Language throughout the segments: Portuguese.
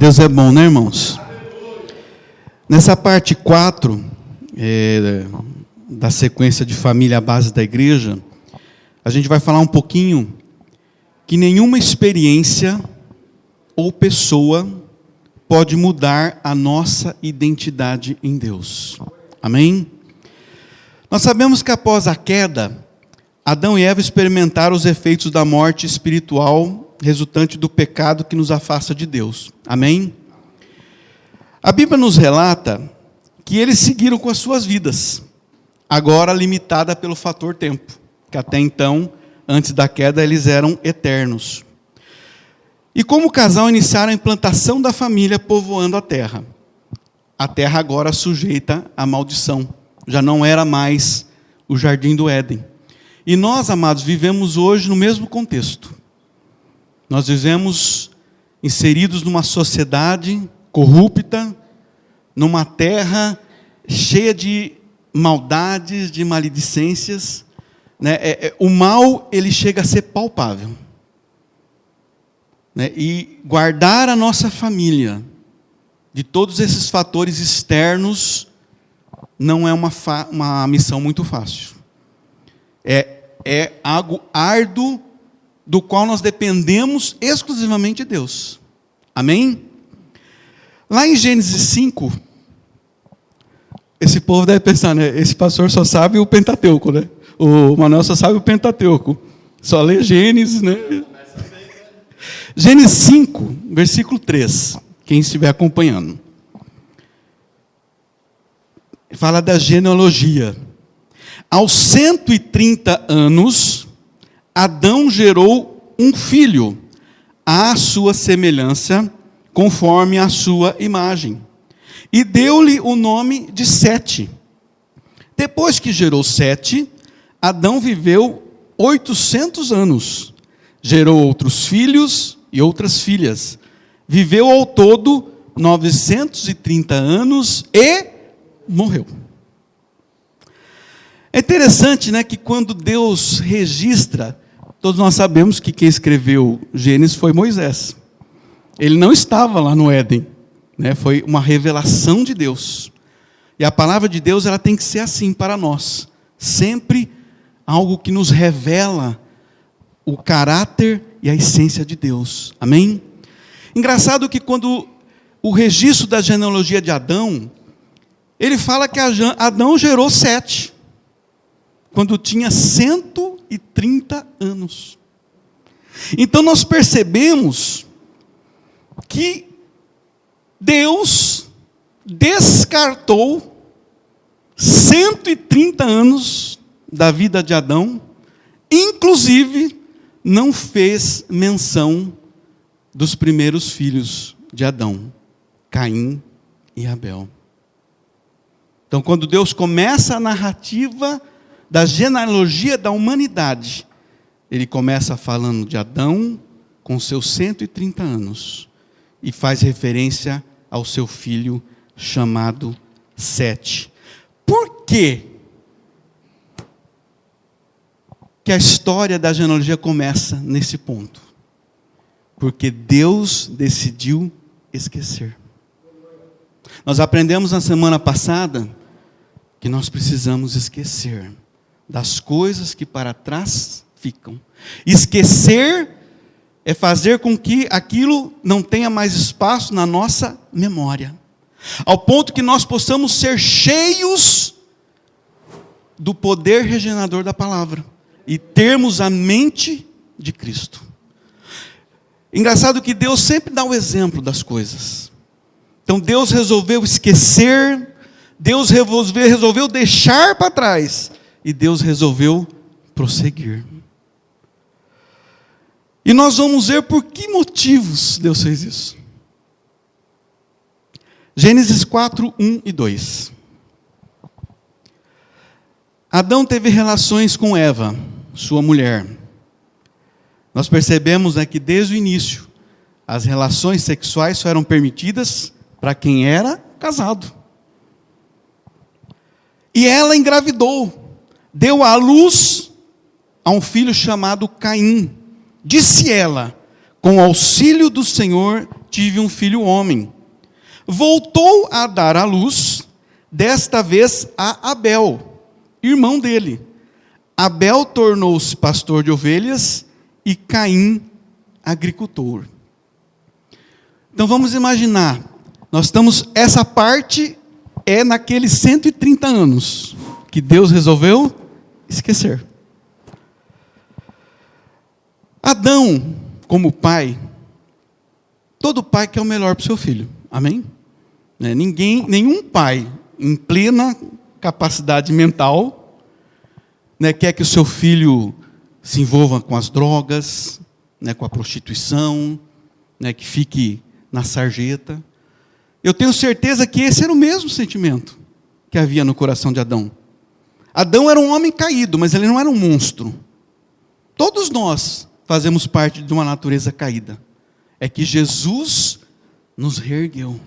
Deus é bom, né, irmãos? Nessa parte 4 da sequência de família à base da igreja, a gente vai falar um pouquinho que nenhuma experiência ou pessoa pode mudar a nossa identidade em Deus. Amém? Nós sabemos que após a queda, Adão e Eva experimentaram os efeitos da morte espiritual resultante do pecado que nos afasta de Deus. Amém? A Bíblia nos relata que eles seguiram com as suas vidas, agora limitada pelo fator tempo, que até então, antes da queda, eles eram eternos. E como casal iniciaram a implantação da família povoando a terra. A terra agora sujeita à maldição, já não era mais o jardim do Éden. E nós, amados, vivemos hoje no mesmo contexto. Nós vivemos inseridos numa sociedade corrupta, numa terra cheia de maldades, de maledicências, né? O mal, ele chega a ser palpável, né? E guardar a nossa família de todos esses fatores externos não é uma missão muito fácil. É algo árduo, do qual nós dependemos exclusivamente de Deus. Amém? Lá em Gênesis 5, esse povo deve pensar, né? Esse pastor só sabe o Pentateuco, né? O Manuel só sabe o Pentateuco. Só lê Gênesis, né? Gênesis 5, versículo 3. Quem estiver acompanhando. Fala da genealogia. Aos 130 anos, Adão gerou um filho, à sua semelhança, conforme a sua imagem, e deu-lhe o nome de Sete. Depois que gerou Sete, Adão viveu 800 anos, gerou outros filhos e outras filhas, viveu ao todo 930 anos e morreu. É interessante, né, que quando Deus registra, todos nós sabemos que quem escreveu Gênesis foi Moisés. Ele não estava lá no Éden, né? Foi uma revelação de Deus. E a palavra de Deus, ela tem que ser assim para nós. Sempre algo que nos revela o caráter e a essência de Deus. Amém? Engraçado que quando o registro da genealogia de Adão, ele fala que Adão gerou Sete, quando tinha 130 anos. Então nós percebemos que Deus descartou 130 anos da vida de Adão, inclusive não fez menção dos primeiros filhos de Adão, Caim e Abel. Então quando Deus começa a narrativa da genealogia da humanidade, ele começa falando de Adão com seus 130 anos e faz referência ao seu filho chamado Sete. Por quê que a história da genealogia começa nesse ponto? Porque Deus decidiu esquecer. Nós aprendemos na semana passada que nós precisamos esquecer das coisas que para trás ficam. Esquecer é fazer com que aquilo não tenha mais espaço na nossa memória, ao ponto que nós possamos ser cheios do poder regenerador da palavra e termos a mente de Cristo. Engraçado que Deus sempre dá o exemplo das coisas. Então Deus resolveu esquecer, Deus resolveu deixar para trás, e Deus resolveu prosseguir. E nós vamos ver por que motivos Deus fez isso. Gênesis 4, 1 e 2. Adão teve relações com Eva, sua mulher. Nós percebemos, né, que desde o início, as relações sexuais só eram permitidas para quem era casado. E ela engravidou, deu à luz a um filho chamado Caim. Disse ela: com o auxílio do Senhor tive um filho homem. Voltou a dar à luz, desta vez a Abel, irmão dele. Abel tornou-se pastor de ovelhas e Caim agricultor. Então vamos imaginar, essa parte é naqueles 130 anos que Deus resolveu esquecer. Adão, como pai, todo pai quer o melhor para o seu filho, amém? Nenhum pai em plena capacidade mental, quer que o seu filho se envolva com as drogas, com a prostituição, que fique na sarjeta. Eu tenho certeza que esse era o mesmo sentimento que havia no coração de Adão. Adão era um homem caído, mas ele não era um monstro. Todos nós fazemos parte de uma natureza caída. É que Jesus nos reergueu,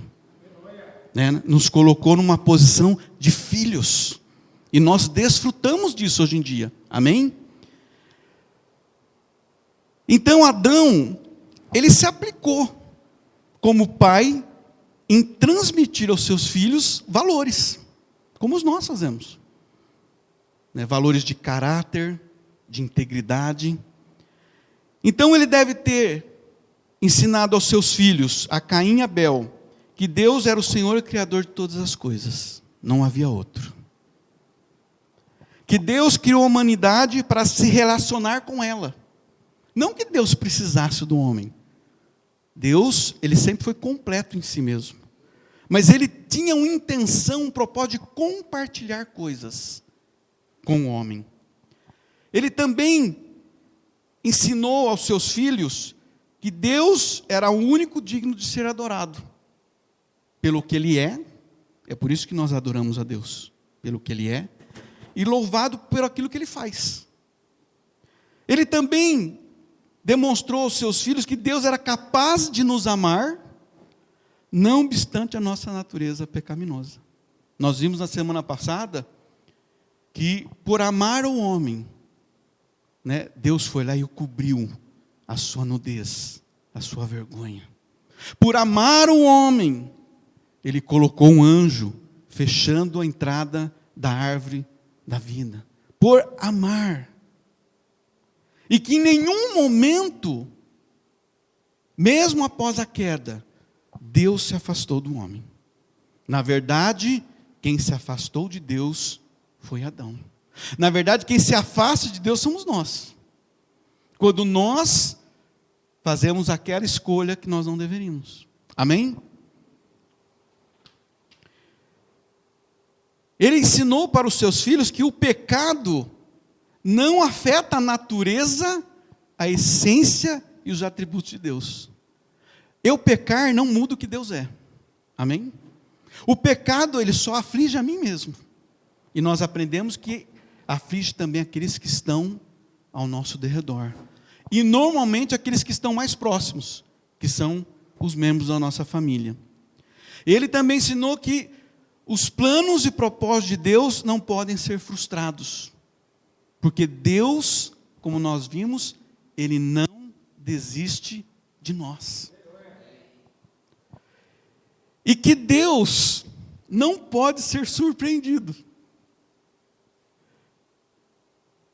nos colocou numa posição de filhos. E nós desfrutamos disso hoje em dia. Amém? Então Adão, ele se aplicou como pai em transmitir aos seus filhos valores, como nós fazemos. Valores de caráter, de integridade. Então ele deve ter ensinado aos seus filhos, a Caim e Abel, que Deus era o Senhor e Criador de todas as coisas. Não havia outro. Que Deus criou a humanidade para se relacionar com ela. Não que Deus precisasse do homem. Deus, ele sempre foi completo em si mesmo. Mas ele tinha uma intenção, um propósito de compartilhar coisas com o homem. Ele também ensinou aos seus filhos que Deus era o único digno de ser adorado. Pelo que Ele é por isso que nós adoramos a Deus. Pelo que Ele é, e louvado por aquilo que Ele faz. Ele também demonstrou aos seus filhos que Deus era capaz de nos amar, não obstante a nossa natureza pecaminosa. Nós vimos na semana passada que por amar o homem, Deus foi lá e o cobriu a sua nudez, a sua vergonha. Por amar o homem, Ele colocou um anjo fechando a entrada da árvore da vida. Por amar. E que em nenhum momento, mesmo após a queda, Deus se afastou do homem. Na verdade, quem se afastou de Deus foi Adão. Na verdade, quem se afasta de Deus somos nós. Quando nós fazemos aquela escolha que nós não deveríamos. Amém? Ele ensinou para os seus filhos que o pecado não afeta a natureza, a essência e os atributos de Deus. Eu pecar não muda o que Deus é. Amém? O pecado, ele só aflige a mim mesmo. E nós aprendemos que aflige também aqueles que estão ao nosso derredor. E normalmente aqueles que estão mais próximos, que são os membros da nossa família. Ele também ensinou que os planos e propósitos de Deus não podem ser frustrados. Porque Deus, como nós vimos, Ele não desiste de nós. E que Deus não pode ser surpreendido.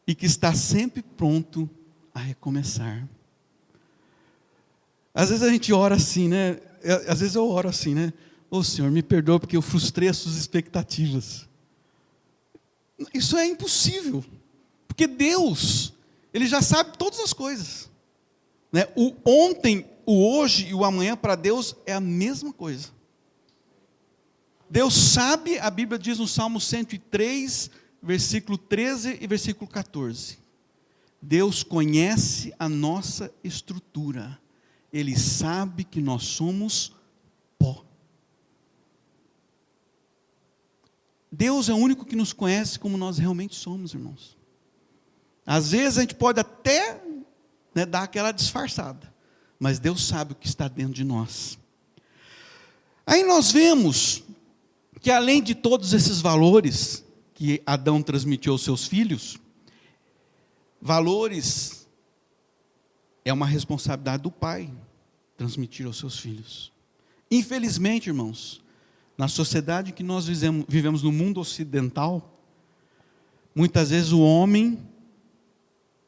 E que está sempre pronto a recomeçar. Às vezes a gente ora assim, Às vezes eu oro assim, Ô Senhor, me perdoa porque eu frustrei as suas expectativas. Isso é impossível. Porque Deus, Ele já sabe todas as coisas. O ontem, o hoje e o amanhã para Deus é a mesma coisa. Deus sabe, a Bíblia diz no Salmo 103, versículo 13 e versículo 14. Deus conhece a nossa estrutura. Ele sabe que nós somos pó. Deus é o único que nos conhece como nós realmente somos, irmãos. Às vezes a gente pode até dar aquela disfarçada, mas Deus sabe o que está dentro de nós. Aí nós vemos que além de todos esses valores que Adão transmitiu aos seus filhos, valores é uma responsabilidade do pai. transmitir aos seus filhos. Infelizmente, irmãos, na sociedade que nós vivemos no mundo ocidental, muitas vezes o homem,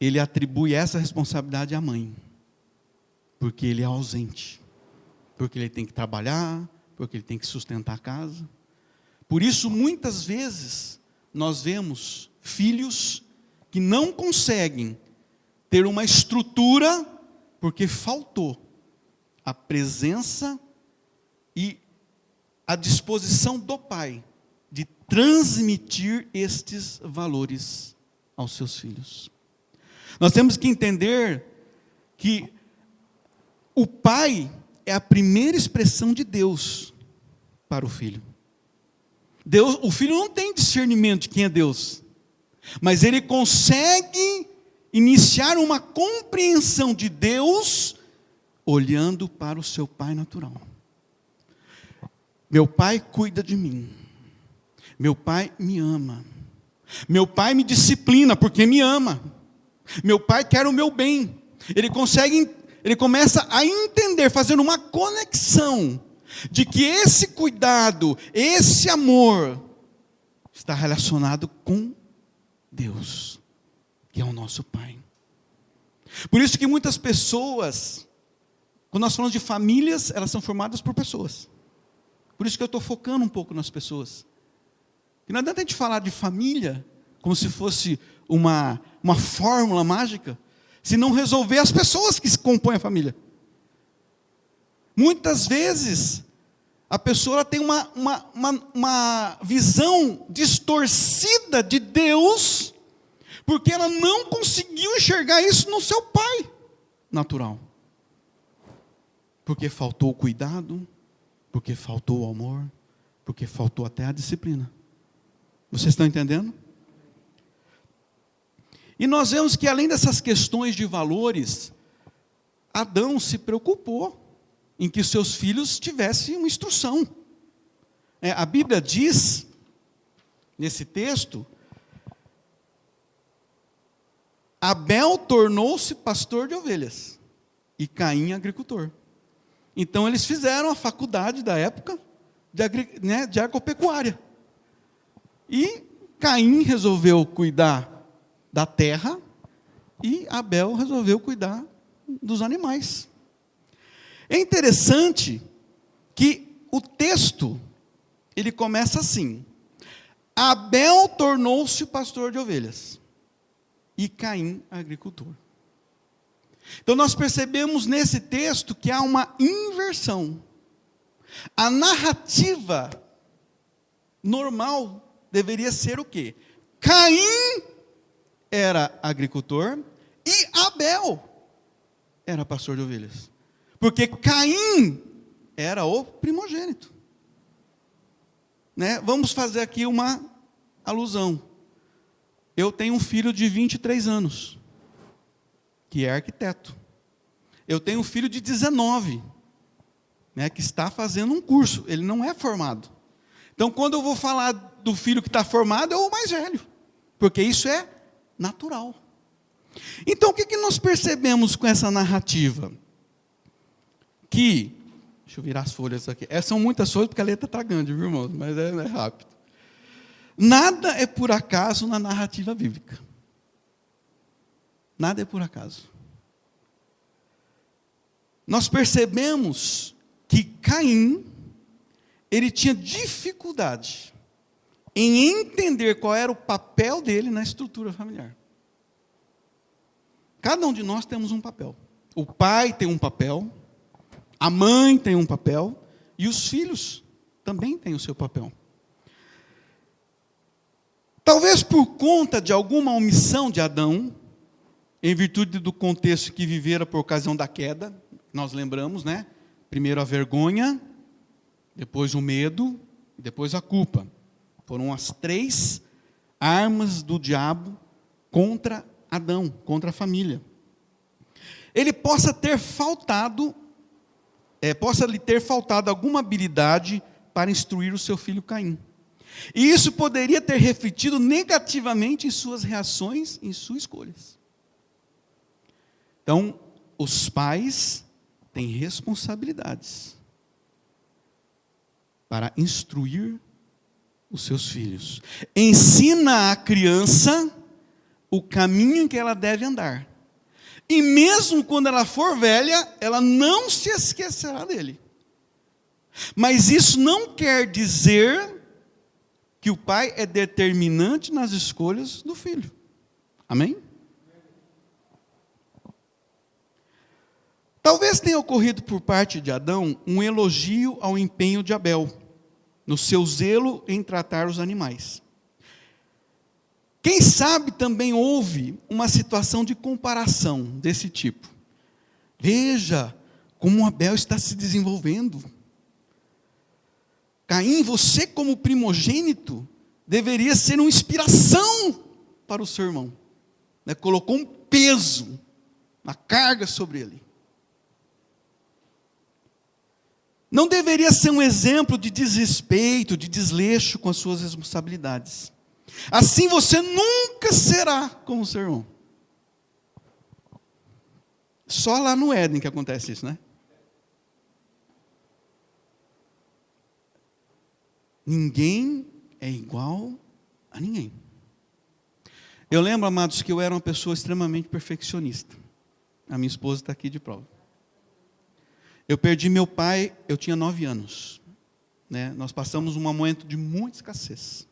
ele atribui essa responsabilidade à mãe, porque ele é ausente, porque ele tem que trabalhar, porque ele tem que sustentar a casa. Por isso, muitas vezes, nós vemos filhos que não conseguem ter uma estrutura, porque faltou a presença e a disposição do pai de transmitir estes valores aos seus filhos. Nós temos que entender que o pai é a primeira expressão de Deus para o filho. O filho não tem discernimento de quem é Deus, mas ele consegue iniciar uma compreensão de Deus olhando para o seu pai natural. Meu pai cuida de mim, meu pai me ama, meu pai me disciplina porque me ama, meu pai quer o meu bem. Ele começa a entender, fazendo uma conexão de que esse cuidado, esse amor está relacionado com Deus, que é o nosso Pai. Por isso que muitas pessoas, quando nós falamos de famílias, elas são formadas por pessoas. Por isso que eu estou focando um pouco nas pessoas. E não adianta a gente falar de família como se fosse uma fórmula mágica, se não resolver as pessoas que compõem a família. Muitas vezes, a pessoa tem uma visão distorcida de Deus, porque ela não conseguiu enxergar isso no seu pai natural. Porque faltou o cuidado, porque faltou o amor, porque faltou até a disciplina. Vocês estão entendendo? E nós vemos que além dessas questões de valores, Adão se preocupou em que seus filhos tivessem uma instrução. A Bíblia diz, nesse texto, Abel tornou-se pastor de ovelhas e Caim agricultor. Então eles fizeram a faculdade da época de agropecuária. E Caim resolveu cuidar da terra e Abel resolveu cuidar dos animais. É interessante que o texto, ele começa assim: Abel tornou-se pastor de ovelhas e Caim agricultor. Então nós percebemos nesse texto que há uma inversão. A narrativa normal deveria ser o quê? Caim era agricultor e Abel era pastor de ovelhas. Porque Caim era o primogênito. Vamos fazer aqui uma alusão. Eu tenho um filho de 23 anos, que é arquiteto. Eu tenho um filho de 19, que está fazendo um curso. Ele não é formado. Então, quando eu vou falar do filho que está formado, é o mais velho. Porque isso é natural. Então, o que nós percebemos com essa narrativa? Deixa eu virar as folhas aqui. São muitas folhas porque a letra está grande, viu, irmãos? Mas é rápido. Nada é por acaso na narrativa bíblica. Nada é por acaso. Nós percebemos que Caim, ele tinha dificuldade em entender qual era o papel dele na estrutura familiar. Cada um de nós temos um papel. O pai tem um papel, a mãe tem um papel, e os filhos também têm o seu papel. Talvez por conta de alguma omissão de Adão, em virtude do contexto que vivera por ocasião da queda, nós lembramos, Primeiro a vergonha, depois o medo, e depois a culpa. Foram as 3 armas do diabo contra Adão, contra a família. Ele possa lhe ter faltado alguma habilidade para instruir o seu filho Caim. E isso poderia ter refletido negativamente em suas reações, em suas escolhas. Então, os pais tem responsabilidades para instruir os seus filhos. Ensina a criança o caminho em que ela deve andar. E mesmo quando ela for velha, ela não se esquecerá dele. Mas isso não quer dizer que o pai é determinante nas escolhas do filho. Amém? Talvez tenha ocorrido por parte de Adão um elogio ao empenho de Abel, no seu zelo em tratar os animais. Quem sabe também houve uma situação de comparação desse tipo. Veja como Abel está se desenvolvendo. Caim, você como primogênito, deveria ser uma inspiração para o seu irmão. Colocou um peso, uma carga sobre ele. Não deveria ser um exemplo de desrespeito, de desleixo com as suas responsabilidades. Assim você nunca será como o seu irmão. Só lá no Éden que acontece isso, né? Ninguém é igual a ninguém. Eu lembro, amados, que eu era uma pessoa extremamente perfeccionista. A minha esposa está aqui de prova. Eu perdi meu pai, eu tinha 9 anos. Nós passamos um momento de muita escassez.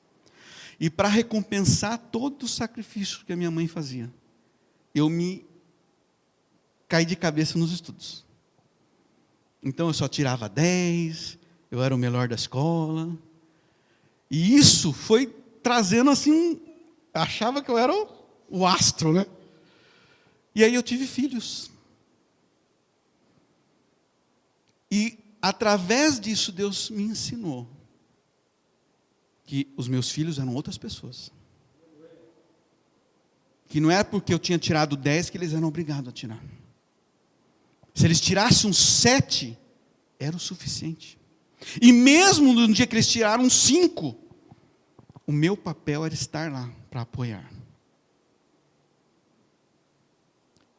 E para recompensar todo o sacrifício que a minha mãe fazia, eu me caí de cabeça nos estudos. Então eu só tirava 10, eu era o melhor da escola. E isso foi trazendo assim, achava que eu era o astro, né? E aí eu tive filhos. E através disso Deus me ensinou que os meus filhos eram outras pessoas. Que não é porque eu tinha tirado 10 que eles eram obrigados a tirar. Se eles tirassem um 7, era o suficiente. E mesmo no dia que eles tiraram 5, o meu papel era estar lá para apoiar.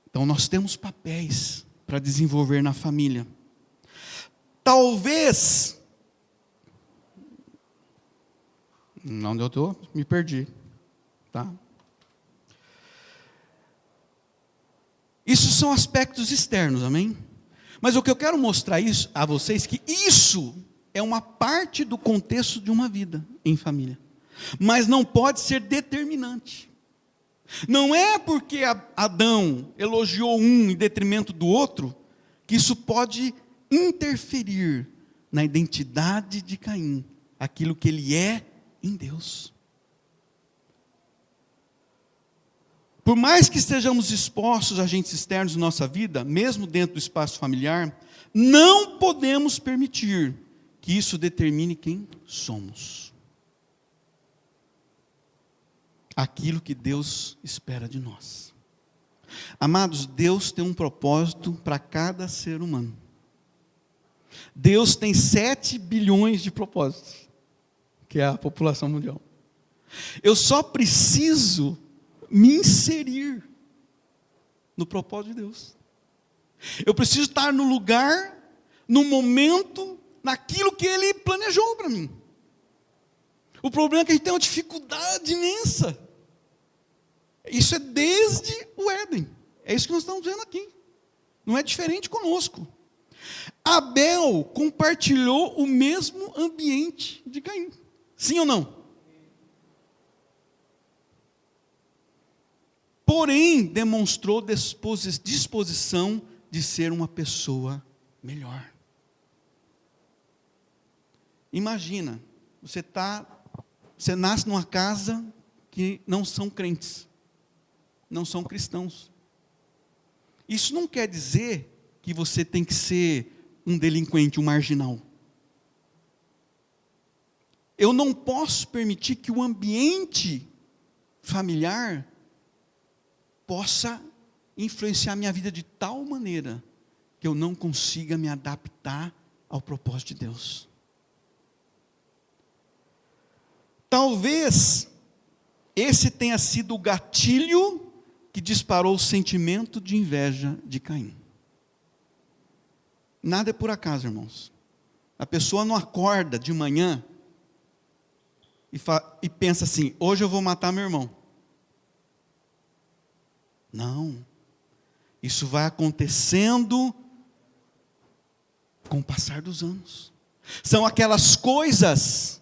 Então nós temos papéis para desenvolver na família. Talvez, onde eu estou, me perdi, tá? Isso são aspectos externos, amém? Mas o que eu quero mostrar a vocês, que isso é uma parte do contexto de uma vida em família. Mas não pode ser determinante. Não é porque Adão elogiou um em detrimento do outro, que isso pode interferir na identidade de Caim, aquilo que ele é em Deus. Por mais que estejamos expostos a agentes externos em nossa vida, mesmo dentro do espaço familiar, não podemos permitir que isso determine quem somos. Aquilo que Deus espera de nós. Amados, Deus tem um propósito para cada ser humano. Deus tem 7 bilhões de propósitos, que é a população mundial. Eu só preciso me inserir no propósito de Deus. Eu preciso estar no lugar, no momento, naquilo que Ele planejou para mim. O problema é que a gente tem uma dificuldade imensa. Isso é desde o Éden. É isso que nós estamos vendo aqui. Não é diferente conosco. Abel compartilhou o mesmo ambiente de Caim. Sim ou não? Porém, demonstrou disposição de ser uma pessoa melhor. Imagina, você nasce numa casa que não são crentes, não são cristãos. Isso não quer dizer que você tem que ser um delinquente, um marginal. Eu não posso permitir que o ambiente familiar possa influenciar minha vida de tal maneira que eu não consiga me adaptar ao propósito de Deus. Talvez esse tenha sido o gatilho que disparou o sentimento de inveja de Caim. Nada é por acaso, irmãos. A pessoa não acorda de manhã e pensa assim: hoje eu vou matar meu irmão. Não. Isso vai acontecendo com o passar dos anos. São aquelas coisas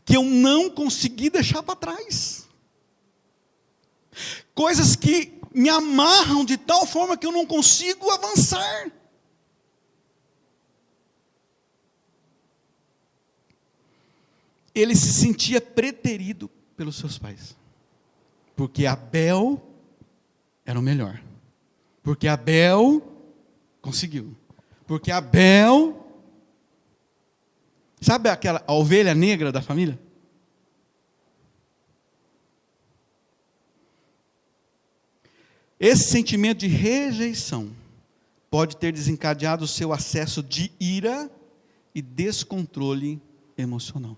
que eu não consegui deixar para trás. Coisas que me amarram de tal forma que eu não consigo avançar. Ele se sentia preterido pelos seus pais. Porque Abel era o melhor. Porque Abel conseguiu. Porque Abel, sabe a ovelha negra da família? Esse sentimento de rejeição pode ter desencadeado o seu acesso de ira e descontrole emocional.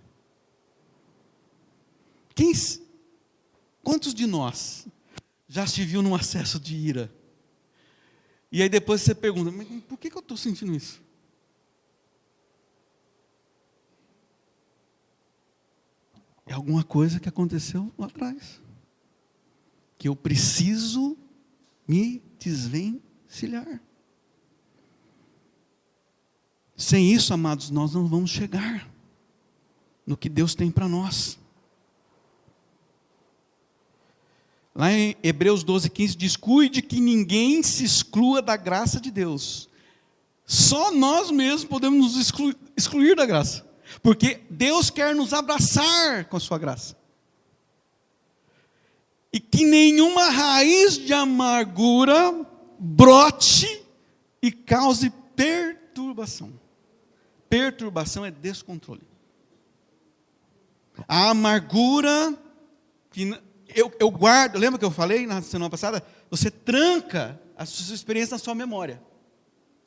Quantos de nós já se viu num acesso de ira? E aí depois você pergunta: mas por que eu estou sentindo isso? É alguma coisa que aconteceu lá atrás, que eu preciso me desvencilhar. Sem isso, amados, nós não vamos chegar no que Deus tem para nós. Lá em Hebreus 12:15 diz: cuide que ninguém se exclua da graça de Deus. Só nós mesmos podemos nos excluir da graça, porque Deus quer nos abraçar com a sua graça. E que nenhuma raiz de amargura brote e cause perturbação. Perturbação é descontrole. A amargura que eu guardo, lembra que eu falei na semana passada? Você tranca a sua experiência na sua memória.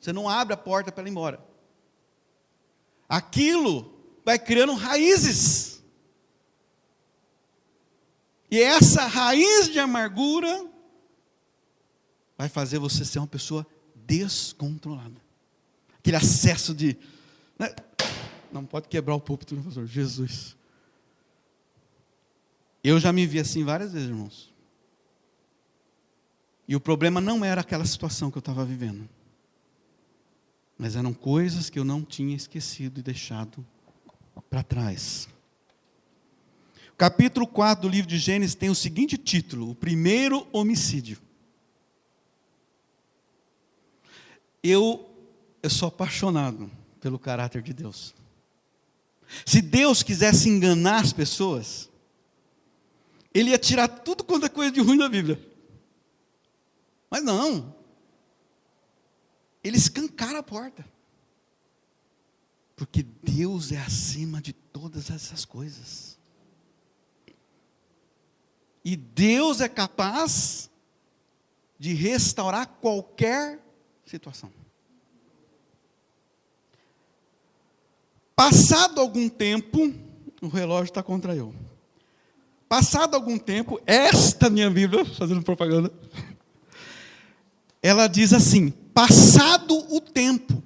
Você não abre a porta para ela ir embora. Aquilo vai criando raízes. E essa raiz de amargura vai fazer você ser uma pessoa descontrolada. Aquele acesso de... né? Não pode quebrar o púlpito, pastor. Jesus. Eu já me vi assim várias vezes, irmãos. E o problema não era aquela situação que eu estava vivendo. Mas eram coisas que eu não tinha esquecido e deixado para trás. O capítulo 4 do livro de Gênesis tem o seguinte título: o primeiro homicídio. Eu sou apaixonado pelo caráter de Deus. Se Deus quisesse enganar as pessoas, Ele ia tirar tudo quanto é coisa de ruim da Bíblia. Mas não. Ele escancara a porta. Porque Deus é acima de todas essas coisas. E Deus é capaz de restaurar qualquer situação. Passado algum tempo, o relógio está contra eu. Passado algum tempo, esta minha Bíblia, fazendo propaganda, ela diz assim: passado o tempo,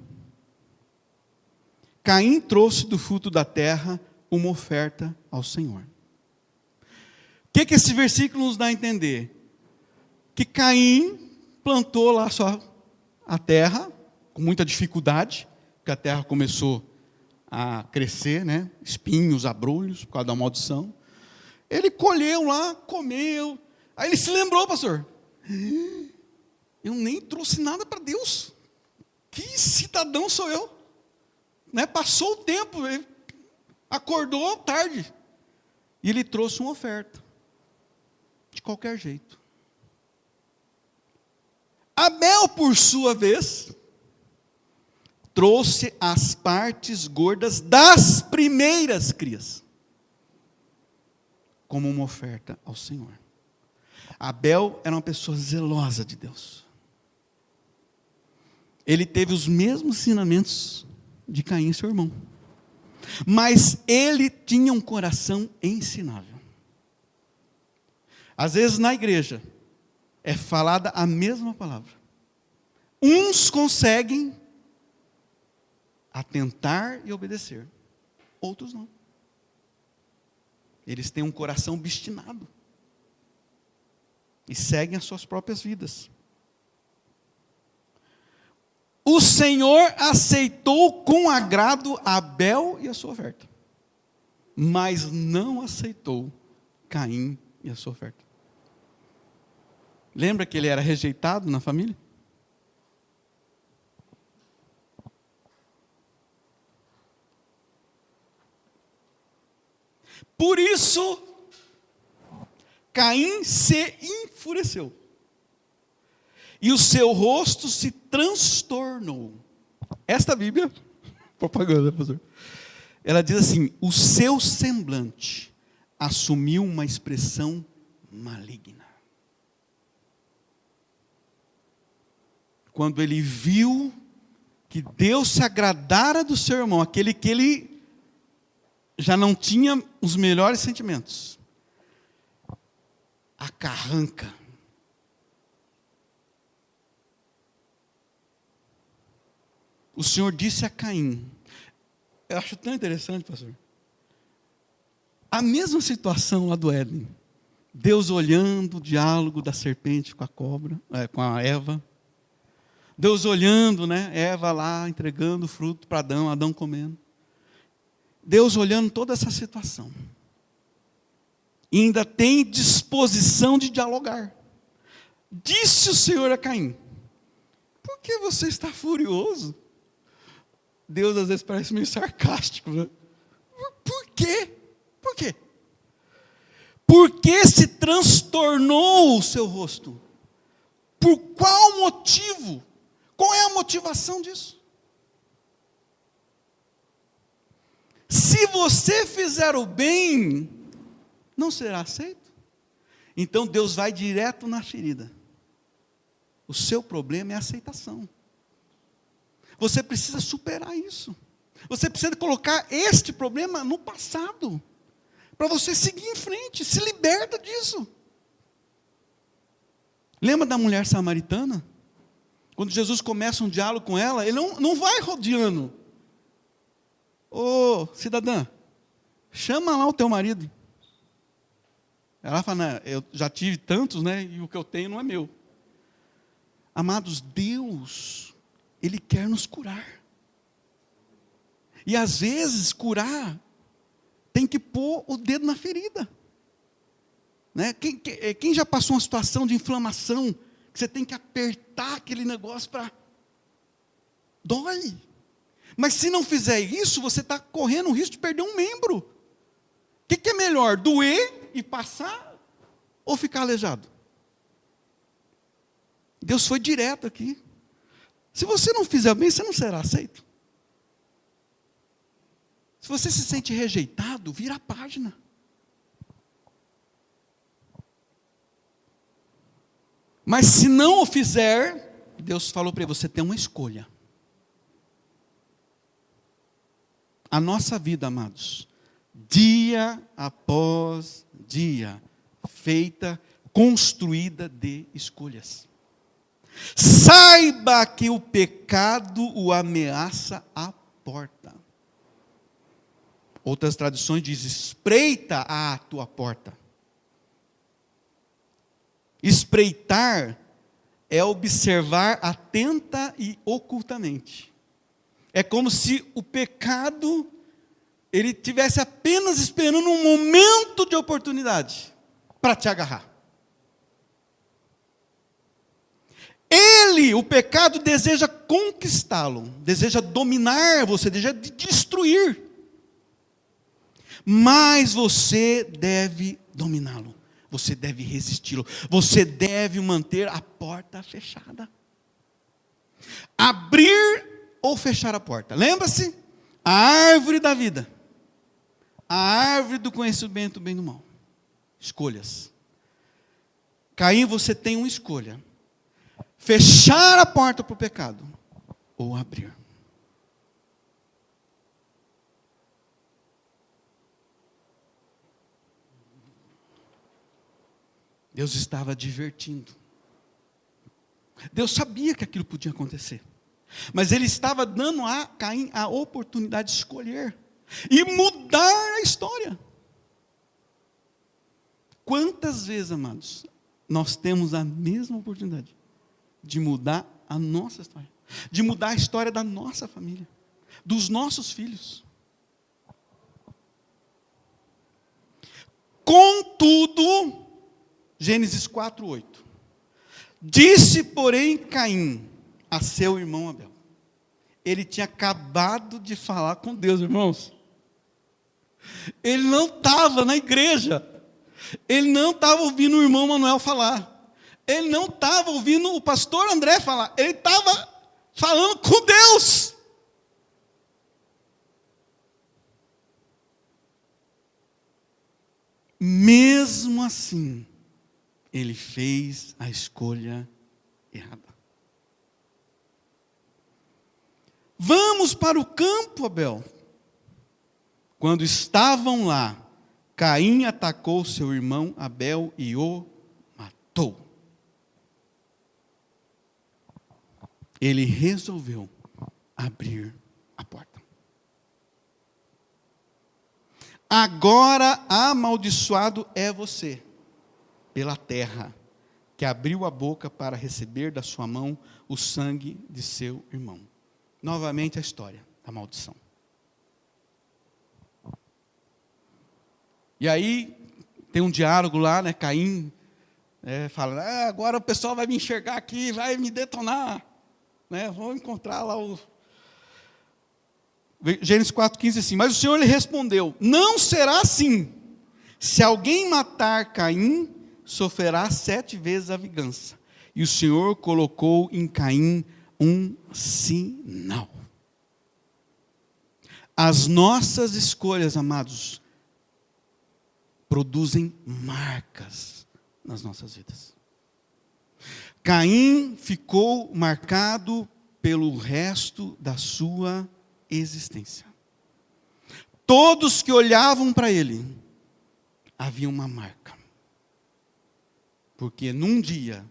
Caim trouxe do fruto da terra uma oferta ao Senhor. O que esse versículo nos dá a entender? Que Caim plantou lá a terra, com muita dificuldade, porque a terra começou a crescer, né? Espinhos, abrolhos, por causa da maldição. Ele colheu lá, comeu. Aí ele se lembrou, pastor: eu nem trouxe nada para Deus. Que cidadão sou eu? Né? Passou o tempo, ele acordou tarde. E ele trouxe uma oferta. De qualquer jeito. Abel, por sua vez, trouxe as partes gordas das primeiras crias, como uma oferta ao Senhor. Abel era uma pessoa zelosa de Deus. Ele teve os mesmos ensinamentos de Caim, seu irmão. Mas ele tinha um coração ensinável. Às vezes na igreja é falada a mesma palavra. Uns conseguem atentar e obedecer. Outros não. Eles têm um coração obstinado e seguem as suas próprias vidas. O Senhor aceitou com agrado Abel e a sua oferta, mas não aceitou Caim e a sua oferta. Lembra que ele era rejeitado na família? Por isso, Caim se enfureceu. E o seu rosto se transtornou. Esta Bíblia, propaganda, pastor, ela diz assim: o seu semblante assumiu uma expressão maligna. Quando ele viu que Deus se agradara do seu irmão, aquele que ele já não tinha os melhores sentimentos, a carranca. O Senhor disse a Caim, eu acho tão interessante, pastor, a mesma situação lá do Éden, Deus olhando o diálogo da serpente com a cobra, com a Eva, Deus olhando, né, Eva lá entregando o fruto para Adão, Adão comendo, Deus olhando toda essa situação, e ainda tem disposição de dialogar. Disse o Senhor a Caim: por que você está furioso? Deus às vezes parece meio sarcástico, né? Por quê? Por quê? Por que se transtornou o seu rosto? Por qual motivo? Qual é a motivação disso? Se você fizer o bem, não será aceito? Então Deus vai direto na ferida. O seu problema é a aceitação. Você precisa superar isso. Você precisa colocar este problema no passado, para você seguir em frente. Se liberta disso. Lembra da mulher samaritana? Quando Jesus começa um diálogo com ela, ele não vai rodeando. Ô, cidadã, chama lá o teu marido. Ela fala: não, eu já tive tantos, né? E o que eu tenho não é meu. Amados, Deus, Ele quer nos curar. E às vezes curar tem que pôr o dedo na ferida. Né? Quem já passou uma situação de inflamação, que você tem que apertar aquele negócio para... Dói. Mas se não fizer isso, você está correndo o risco de perder um membro. O que é melhor? Doer e passar ou ficar aleijado? Deus foi direto aqui. Se você não fizer bem, você não será aceito. Se você se sente rejeitado, vira a página. Mas se não o fizer, Deus falou para ele: você tem uma escolha. A nossa vida, amados, dia após dia, feita, construída de escolhas. Saiba que o pecado o ameaça à porta. Outras traduções dizem: espreita à tua porta. Espreitar é observar atenta e ocultamente. É como se o pecado, ele tivesse apenas esperando um momento de oportunidade para te agarrar. Ele, o pecado, deseja conquistá-lo, deseja dominar você, deseja destruir. Mas você deve dominá-lo, você deve resisti-lo, você deve manter a porta fechada. Abrir ou fechar a porta. Lembra-se? A árvore da vida, a árvore do conhecimento do bem e do mal. Escolhas. Caim, você tem uma escolha: fechar a porta para o pecado ou abrir. Deus estava advertindo. Deus sabia que aquilo podia acontecer. Mas ele estava dando a Caim a oportunidade de escolher e mudar a história. Quantas vezes, amados, nós temos a mesma oportunidade de mudar a nossa história, de mudar a história da nossa família, dos nossos filhos. Contudo, Gênesis 4:8. Disse, porém, Caim a seu irmão Abel. Ele tinha acabado de falar com Deus, irmãos. Ele não estava na igreja. Ele não estava ouvindo o irmão Manuel falar. Ele não estava ouvindo o pastor André falar. Ele estava falando com Deus. Mesmo assim, ele fez a escolha errada. Vamos para o campo, Abel. Quando estavam lá, Caim atacou seu irmão Abel e o matou. Ele resolveu abrir a porta. Agora amaldiçoado é você, pela terra, que abriu a boca para receber da sua mão o sangue de seu irmão. Novamente a história da maldição. E aí, tem um diálogo lá, né? Caim fala, agora o pessoal vai me enxergar aqui, vai me detonar. Né? Vou encontrar lá o... Gênesis 4:15 assim, mas o Senhor lhe respondeu, não será assim. Se alguém matar Caim, sofrerá 7 vezes a vingança. E o Senhor colocou em Caim um sinal. As nossas escolhas, amados, produzem marcas nas nossas vidas. Caim ficou marcado pelo resto da sua existência. Todos que olhavam para ele, havia uma marca. Porque num dia,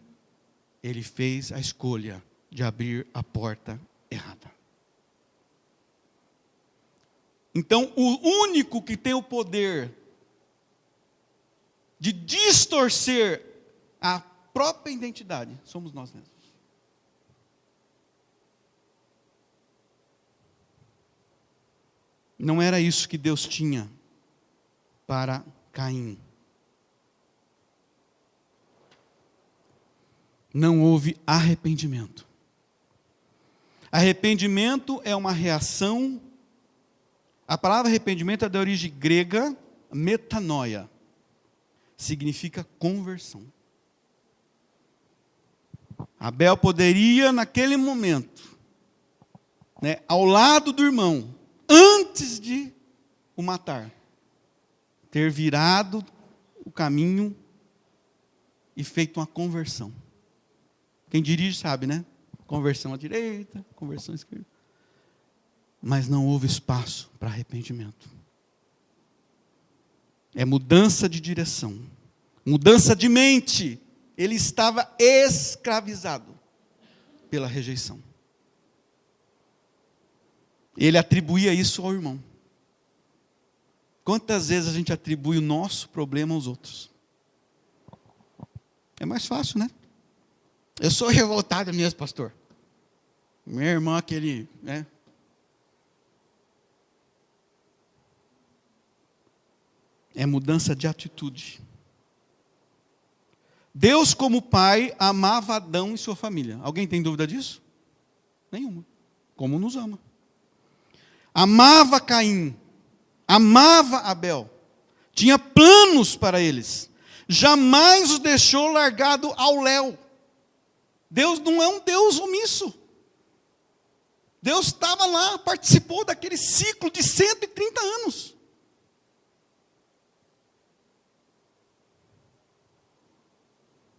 ele fez a escolha de abrir a porta errada. Então, o único que tem o poder de distorcer a própria identidade somos nós mesmos. Não era isso que Deus tinha para Caim. Não houve arrependimento. Arrependimento é uma reação. A palavra arrependimento é da origem grega, metanoia. Significa conversão. Abel poderia, naquele momento, ao lado do irmão, antes de o matar, ter virado o caminho e feito uma conversão. Quem dirige sabe, né? Conversão à direita, conversão à esquerda. Mas não houve espaço para arrependimento. É mudança de direção, mudança de mente. Ele estava escravizado pela rejeição. Ele atribuía isso ao irmão. Quantas vezes a gente atribui o nosso problema aos outros? É mais fácil, né? Eu sou revoltado mesmo, pastor. Meu irmão, aquele, É mudança de atitude. Deus, como pai, amava Adão e sua família. Alguém tem dúvida disso? Nenhuma. Como nos ama. Amava Caim. Amava Abel. Tinha planos para eles. Jamais os deixou largado ao léu. Deus não é um Deus omisso. Deus estava lá, participou daquele ciclo de 130 anos.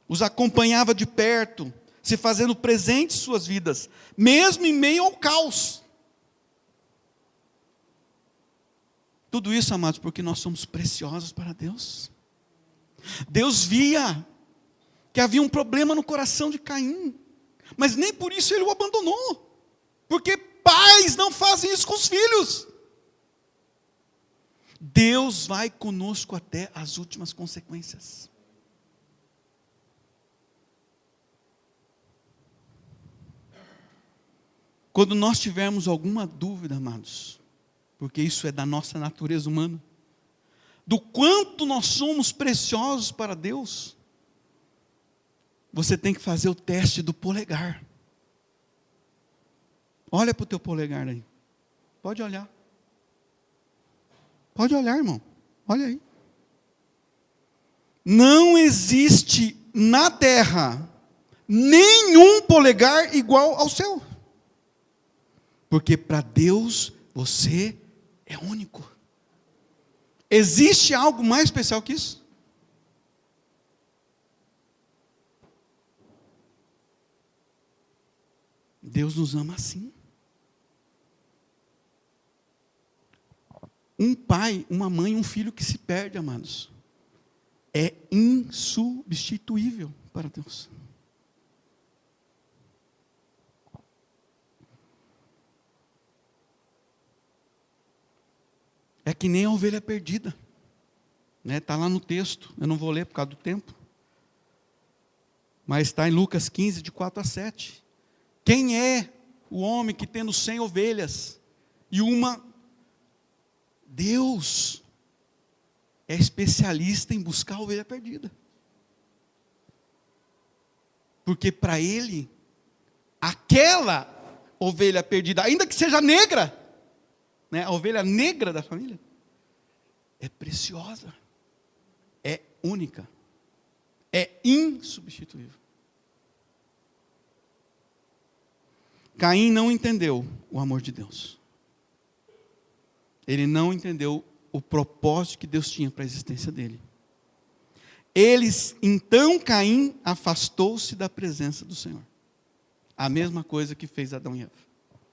Os acompanhava de perto, se fazendo presente em suas vidas, mesmo em meio ao caos. Tudo isso, amados, porque nós somos preciosos para Deus. Deus via que havia um problema no coração de Caim, mas nem por isso ele o abandonou. fazem isso com os filhos. Deus vai conosco até as últimas consequências. Quando nós tivermos alguma dúvida, amados, porque isso é da nossa natureza humana, do quanto nós somos preciosos para Deus, você tem que fazer o teste do polegar. Olha para o teu polegar aí. Pode olhar. Pode olhar, irmão. Olha aí. Não existe na terra nenhum polegar igual ao seu. Porque para Deus você é único. Existe algo mais especial que isso? Deus nos ama assim. Um pai, uma mãe, um filho que se perde, amados, é insubstituível para Deus. É que nem a ovelha perdida. Está lá no texto, eu não vou ler por causa do tempo. Mas está em Lucas 15, de 4 a 7. Quem é o homem que tendo 100 ovelhas e uma... Deus é especialista em buscar a ovelha perdida. Porque para Ele, aquela ovelha perdida, ainda que seja negra, a ovelha negra da família, é preciosa, é única, é insubstituível. Caim não entendeu o amor de Deus. Ele não entendeu o propósito que Deus tinha para a existência dele. Então Caim afastou-se da presença do Senhor. A mesma coisa que fez Adão e Eva,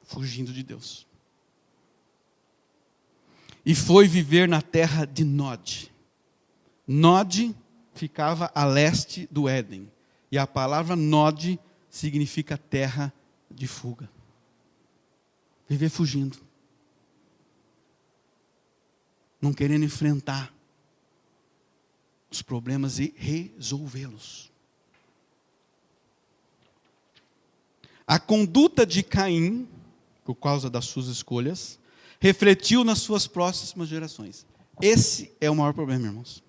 fugindo de Deus. E foi viver na terra de Nod. Nod ficava a leste do Éden. E a palavra Nod significa terra de fuga. Viver fugindo. Não querendo enfrentar os problemas e resolvê-los. A conduta de Caim, por causa das suas escolhas, refletiu nas suas próximas gerações. Esse é o maior problema, irmãos.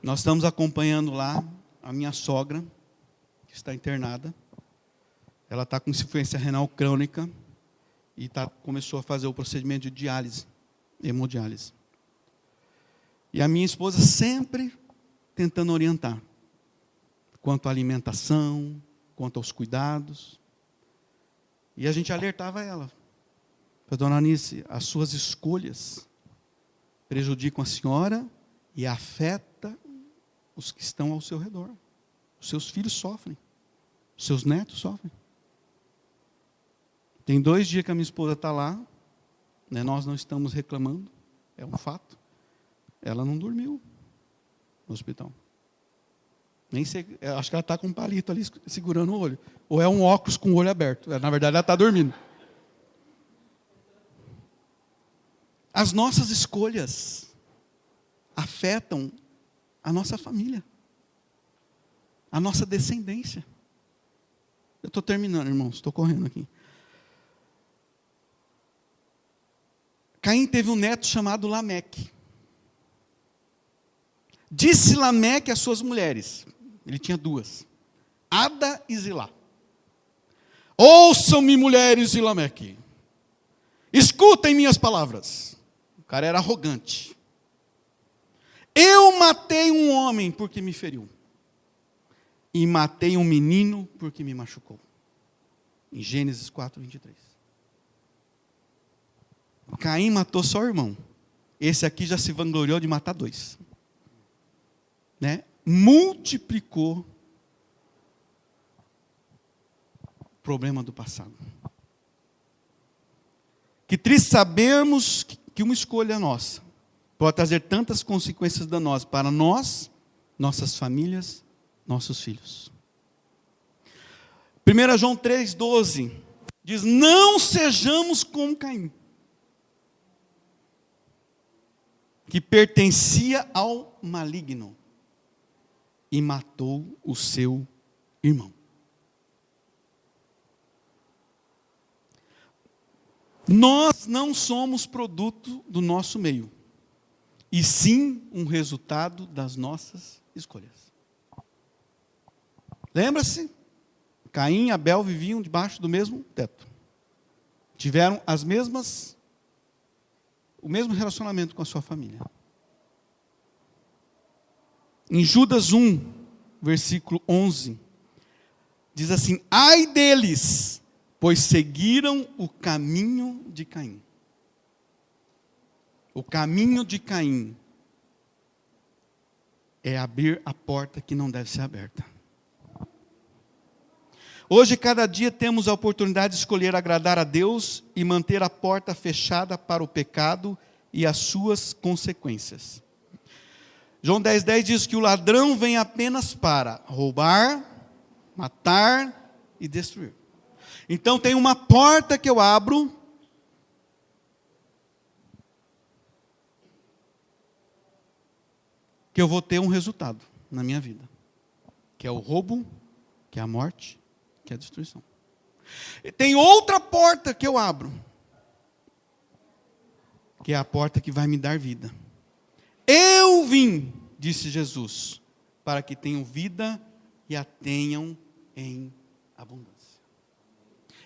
Nós estamos acompanhando lá a minha sogra, que está internada. Ela está com insuficiência renal crônica. E começou a fazer o procedimento de diálise, hemodiálise. E a minha esposa sempre tentando orientar, quanto à alimentação, quanto aos cuidados. E a gente alertava ela. Dona Anice, as suas escolhas prejudicam a senhora e afetam os que estão ao seu redor. Os seus filhos sofrem, os seus netos sofrem. Tem 2 dias que a minha esposa está lá, nós não estamos reclamando, é um fato. Ela não dormiu no hospital. Nem sei, acho que ela está com um palito ali segurando o olho. Ou é um óculos com o olho aberto. Na verdade, ela está dormindo. As nossas escolhas afetam a nossa família, a nossa descendência. Eu estou terminando, irmãos, estou correndo aqui. Caim teve um neto chamado Lameque. Disse Lameque às suas mulheres, ele tinha 2, Ada e Zilá. Ouçam-me, mulheres de Lameque, escutem minhas palavras. O cara era arrogante. Eu matei um homem porque me feriu, e matei um menino porque me machucou. Em Gênesis 4, 23. Caim matou só o irmão. Esse aqui já se vangloriou de matar 2. Multiplicou o problema do passado. Que triste sabermos que uma escolha nossa pode trazer tantas consequências danosas para nós, nossas famílias, nossos filhos. 1 João 3,12 diz: não sejamos como Caim, que pertencia ao maligno e matou o seu irmão. Nós não somos produto do nosso meio, e sim um resultado das nossas escolhas. Lembra-se? Caim e Abel viviam debaixo do mesmo teto. Tiveram o mesmo relacionamento com a sua família. Em Judas 1, versículo 11, diz assim: ai deles, pois seguiram o caminho de Caim. O caminho de Caim é abrir a porta que não deve ser aberta. Hoje, cada dia, temos a oportunidade de escolher agradar a Deus e manter a porta fechada para o pecado e as suas consequências. João 10,10 diz que o ladrão vem apenas para roubar, matar e destruir. Então tem uma porta que eu abro, que eu vou ter um resultado na minha vida, que é o roubo, que é a morte, que é a destruição. E tem outra porta que eu abro, que é a porta que vai me dar vida. Eu vim, disse Jesus, para que tenham vida e a tenham em abundância.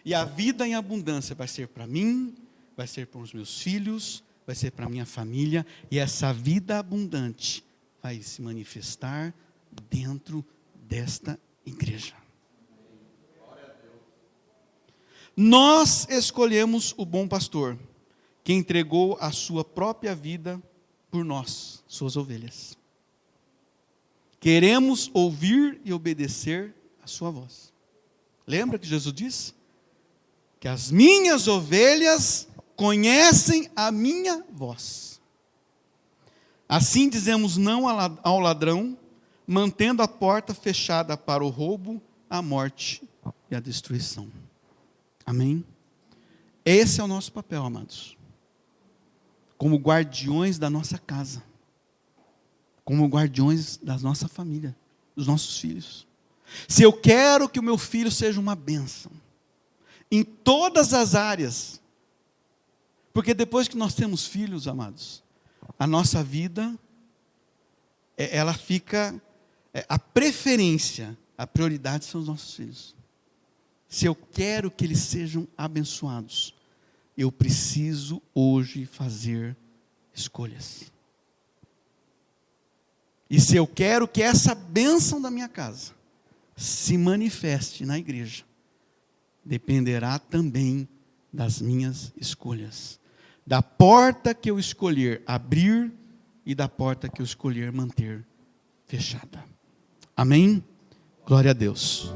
E a vida em abundância vai ser para mim, vai ser para os meus filhos, vai ser para a minha família, e essa vida abundante vai se manifestar dentro desta igreja. Nós escolhemos o bom pastor, que entregou a sua própria vida por nós, suas ovelhas. Queremos ouvir e obedecer a sua voz. Lembra que Jesus disse? Que as minhas ovelhas conhecem a minha voz. Assim dizemos não ao ladrão, mantendo a porta fechada para o roubo, a morte e a destruição. Amém? Esse é o nosso papel, amados. Como guardiões da nossa casa. Como guardiões da nossa família, dos nossos filhos. Se eu quero que o meu filho seja uma bênção, em todas as áreas, porque depois que nós temos filhos, amados, a nossa vida, ela fica, a preferência, a prioridade são os nossos filhos. Se eu quero que eles sejam abençoados, eu preciso hoje fazer escolhas. E se eu quero que essa bênção da minha casa se manifeste na igreja, dependerá também das minhas escolhas. Da porta que eu escolher abrir e da porta que eu escolher manter fechada. Amém? Glória a Deus.